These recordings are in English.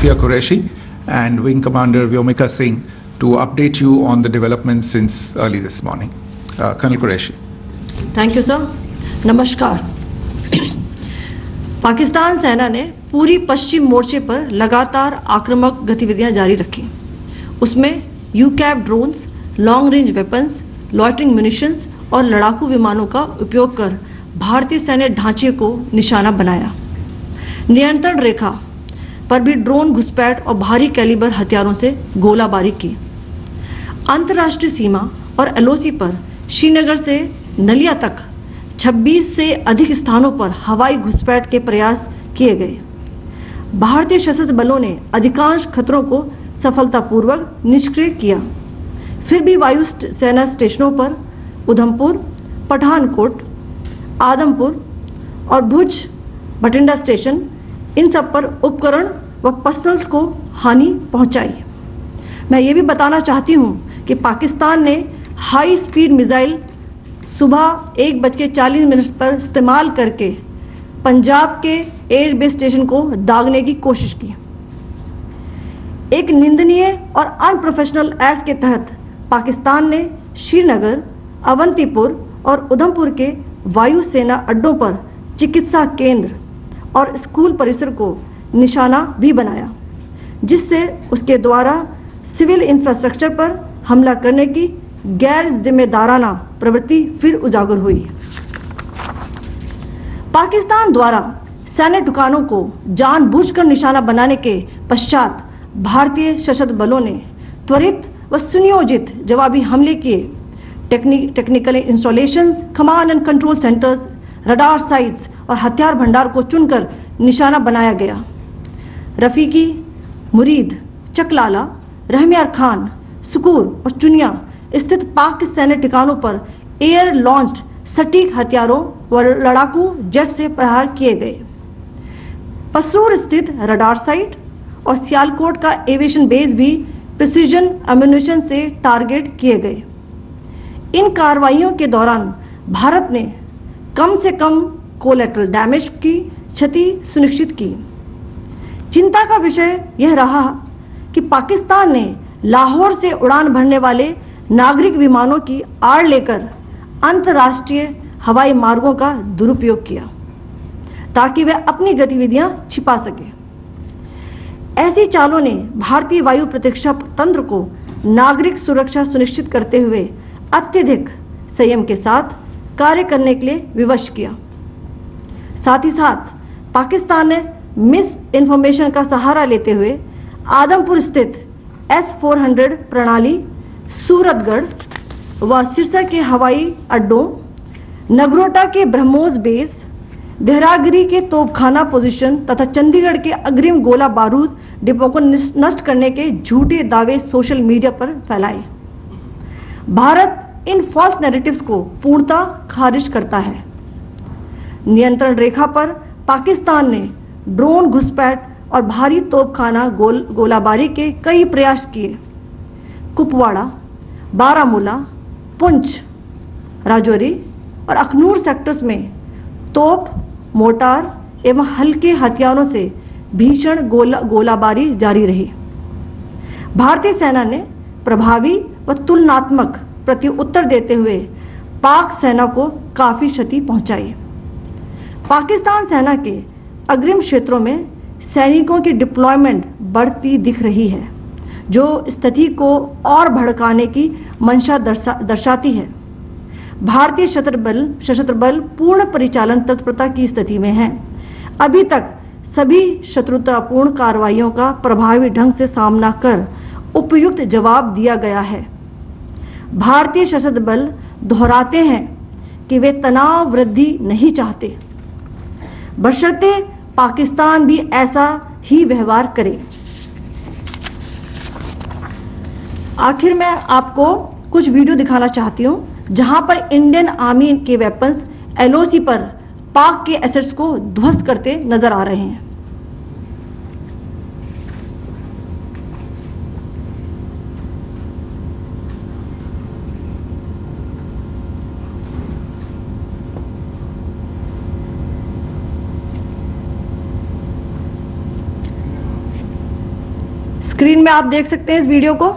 Sofia Qureshi and Wing Commander Vyomika Singh to update you on the developments since early this morning. Colonel Qureshi. Thank you sir. नमस्कार। पाकिस्तान सेना ने पूरी पश्चिम मोर्चे पर लगातार आक्रामक गतिविधियां जारी रखी। उसमें UCAV drones, long range weapons, loitering munitions और लड़ाकू विमानों का उपयोग कर भारतीय सैन्य ढांचे को निशाना बनाया। नियंत्रण रेखा पर भी ड्रोन घुसपैठ और भारी कैलिबर हथियारों से गोलाबारी की। अंतर्राष्ट्रीय सीमा और एलओसी पर श्रीनगर से नलिया तक 26 से अधिक स्थानों पर हवाई घुसपैठ के प्रयास किए गए। भारतीय सशस्त्र बलों ने अधिकांश खतरों को सफलतापूर्वक निष्क्रिय किया। फिर भी वायु सेना स्टेशनों पर उधमपुर, पठानकोट, आदमपुर और भुज बठिंडा स्टेशन, इन सब पर उपकरण व पर्सनल्स को हानि पहुंचाई। मैं ये भी बताना चाहती हूं कि पाकिस्तान ने हाई स्पीड मिसाइल सुबह 1:40 पर इस्तेमाल करके पंजाब के एयरबेस स्टेशन को दागने की कोशिश की। एक निंदनीय और अनप्रोफेशनल एक्ट के तहत पाकिस्तान ने श्रीनगर, अवंतीपुर और उधमपुर के वायु सेना अड्डों पर चिकित्सा केंद्र और स्कूल परिसर को निशाना भी बनाया, जिससे उसके द्वारा सिविल इंफ्रास्ट्रक्चर पर हमला करने की गैर जिम्मेदाराना प्रवृत्ति फिर उजागर हुई। पाकिस्तान द्वारा सैन्य ठिकानों को जानबूझकर निशाना बनाने के पश्चात भारतीय सशस्त्र बलों ने त्वरित व सुनियोजित जवाबी हमले किए। Technical installations, command and control centres, radar sites और हथियार भंडार को चुनकर निशाना बनाया गया। रफीकी, मुरीद, चकलाला, रहमियार खान, सुकूर और चुनिया स्थित पाक सैन्य ठिकानों पर एयर लॉन्च्ड सटीक हथियारों व लड़ाकू जेट से प्रहार किए गए। पसरूर स्थित रडार साइट और सियालकोट का एविएशन बेस भी प्रिसीजन एम्यूनिशन से टारगेट किए गए। इन कार्रवाइयों के दौरान भारत ने कम से कम कोलैटरल डैमेज की क्षति सुनिश्चित की। चिंता का विषय यह रहा कि पाकिस्तान ने लाहौर से उड़ान भरने वाले नागरिक विमानों की आड़ लेकर अंतर्राष्ट्रीय हवाई मार्गों का दुरुपयोग किया ताकि वह अपनी गतिविधियां छिपा सके। ऐसी चालों ने भारतीय वायु प्रतिरक्षा तंत्र को नागरिक सुरक्षा सुनिश्चित करते हुए अत्यधिक संयम के साथ कार्य करने के लिए विवश किया। साथ ही साथ पाकिस्तान ने मिस इन्फॉर्मेशन का सहारा लेते हुए आदमपुर स्थित S-400 प्रणाली, सूरतगढ़ व सिरसा के हवाई अड्डों, नगरोटा के ब्रह्मोस बेस, देहरागिरी के तोपखाना पोजीशन तथा चंडीगढ़ के अग्रिम गोला बारूद डिपो को नष्ट करने के झूठे दावे सोशल मीडिया पर फैलाए। भारत इन फॉल्स नैरेटिव्स को पूर्णतः खारिज करता है। नियंत्रण रेखा पर पाकिस्तान ने ड्रोन घुसपैठ और भारी तोपखाना गोलाबारी के कई प्रयास किए। कुपवाड़ा, बारामूला, पुंछ, राजौरी और अखनूर सेक्टर्स में तोप, मोर्टार एवं हल्के हथियारों से भीषण गोलाबारी जारी रही। भारतीय सेना ने प्रभावी व तुलनात्मक प्रत्युत्तर देते हुए पाक सेना को काफी क्षति पहुंचाई। पाकिस्तान सेना के अग्रिम क्षेत्रों में सैनिकों की डिप्लॉयमेंट बढ़ती दिख रही है, जो स्थिति को और भड़काने की मंशा दर्शाती है। भारतीय सशस्त्र बल पूर्ण परिचालन तत्परता की स्थिति में है। अभी तक सभी शत्रुतापूर्ण कार्रवाइयों का प्रभावी ढंग से सामना कर उपयुक्त जवाब दिया गया है। भारतीय सशस्त्र बल दोहराते हैं कि वे तनाव वृद्धि नहीं चाहते, बशर्ते पाकिस्तान भी ऐसा ही व्यवहार करे। आखिर मैं आपको कुछ वीडियो दिखाना चाहती हूं जहां पर इंडियन आर्मी के वेपन्स एलओसी पर पाक के एसेट्स को ध्वस्त करते नजर आ रहे हैं। स्क्रीन में आप देख सकते हैं इस वीडियो को।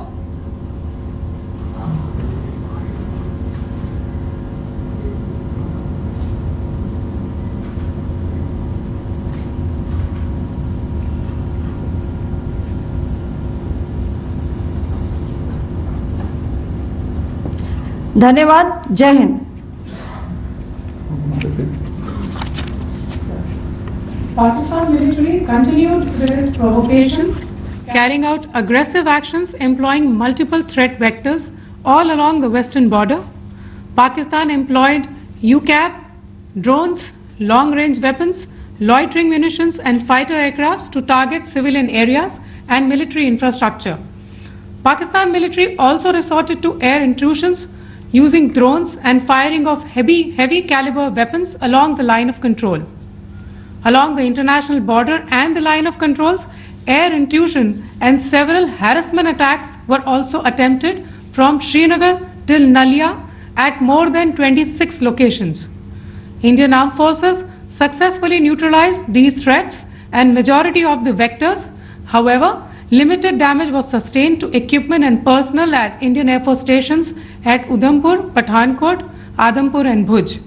धन्यवाद। जय Hind. Pakistan military continued with its provocations, carrying out aggressive actions employing multiple threat vectors all along the western border. Pakistan employed UCAV, drones, long-range weapons, loitering munitions and fighter aircrafts to target civilian areas and military infrastructure. Pakistan military also resorted to air intrusions using drones and firing of heavy caliber weapons along the line of control. Along the international border and the line of controls, air intrusion and several harassment attacks were also attempted from Srinagar till Nalia at more than 26 locations. Indian Armed Forces successfully neutralized these threats and majority of the vectors. However, limited damage was sustained to equipment and personnel at Indian Air Force stations at Udhampur, Pathankot, Adampur and Bhuj.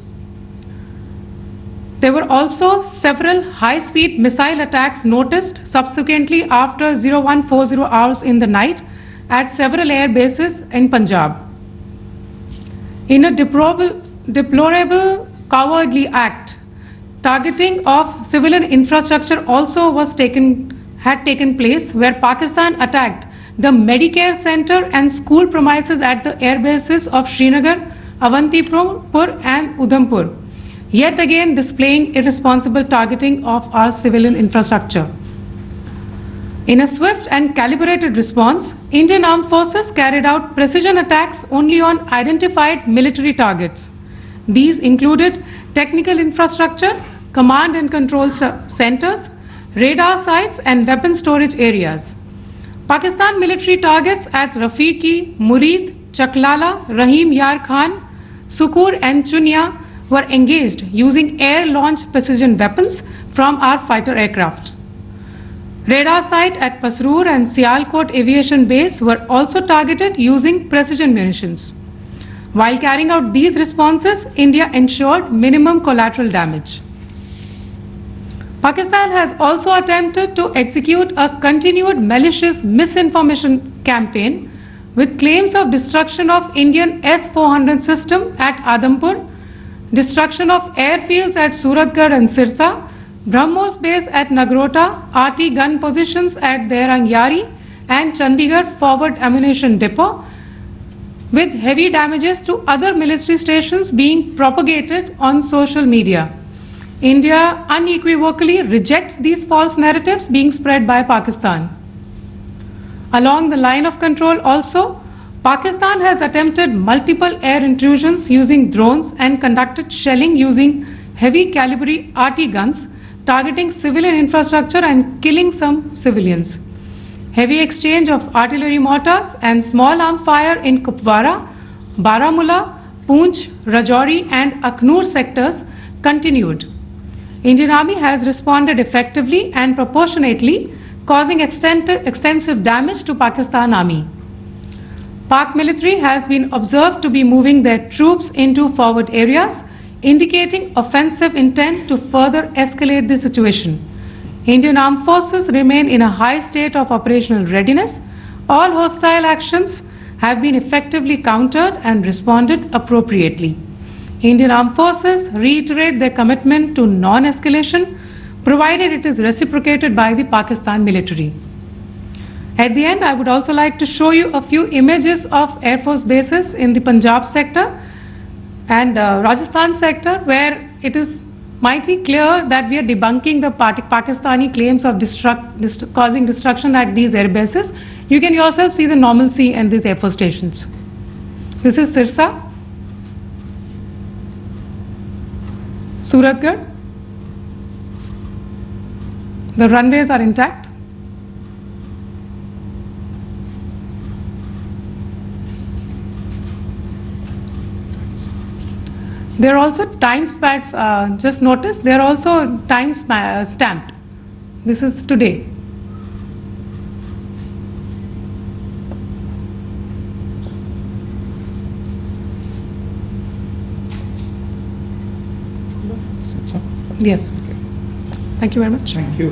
There were also several high-speed missile attacks noticed subsequently after 0140 hours in the night at several air bases in Punjab. In a deplorable cowardly act, targeting of civilian infrastructure also had taken place, where Pakistan attacked the Medicare center and school premises at the air bases of Srinagar, Avantipur and Udhampur, yet again displaying irresponsible targeting of our civilian infrastructure. In a swift and calibrated response, Indian Armed Forces carried out precision attacks only on identified military targets. These included technical infrastructure, command and control centers, radar sites and weapon storage areas. Pakistan military targets at Rafiqi, Murid, Chaklala, Rahim Yar Khan, Sukur and Chunya were engaged using air-launched precision weapons from our fighter aircraft. Radar site at Pasroor and Sialkot Aviation Base were also targeted using precision munitions. While carrying out these responses, India ensured minimum collateral damage. Pakistan has also attempted to execute a continued malicious misinformation campaign with claims of destruction of Indian S-400 system at Adampur, destruction of airfields at Suratgarh and Sirsa, BrahMos base at Nagrota, RT gun positions at Derangyari and Chandigarh forward ammunition depot, with heavy damages to other military stations being propagated on social media. India unequivocally rejects these false narratives being spread by Pakistan. Along the line of control also, Pakistan has attempted multiple air intrusions using drones and conducted shelling using heavy caliber RT guns, targeting civilian infrastructure and killing some civilians. Heavy exchange of artillery mortars and small arm fire in Kupwara, Baramulla, Poonch, Rajouri and Akhnur sectors continued. Indian Army has responded effectively and proportionately, causing extensive damage to Pakistan Army. Pak military has been observed to be moving their troops into forward areas, indicating offensive intent to further escalate the situation. Indian Armed Forces remain in a high state of operational readiness. All hostile actions have been effectively countered and responded appropriately. Indian Armed Forces reiterate their commitment to non-escalation, provided it is reciprocated by the Pakistan military. At the end, I would also like to show you a few images of Air Force bases in the Punjab sector and Rajasthan sector, where it is mighty clear that we are debunking the Pakistani claims of causing destruction at these air bases. You can yourself see the normalcy in these Air Force stations. This is Sirsa, Suratgarh. The runways are intact. There are also time stamps, just notice, they are also time stamped. This is today. Yes. Thank you very much. Thank you.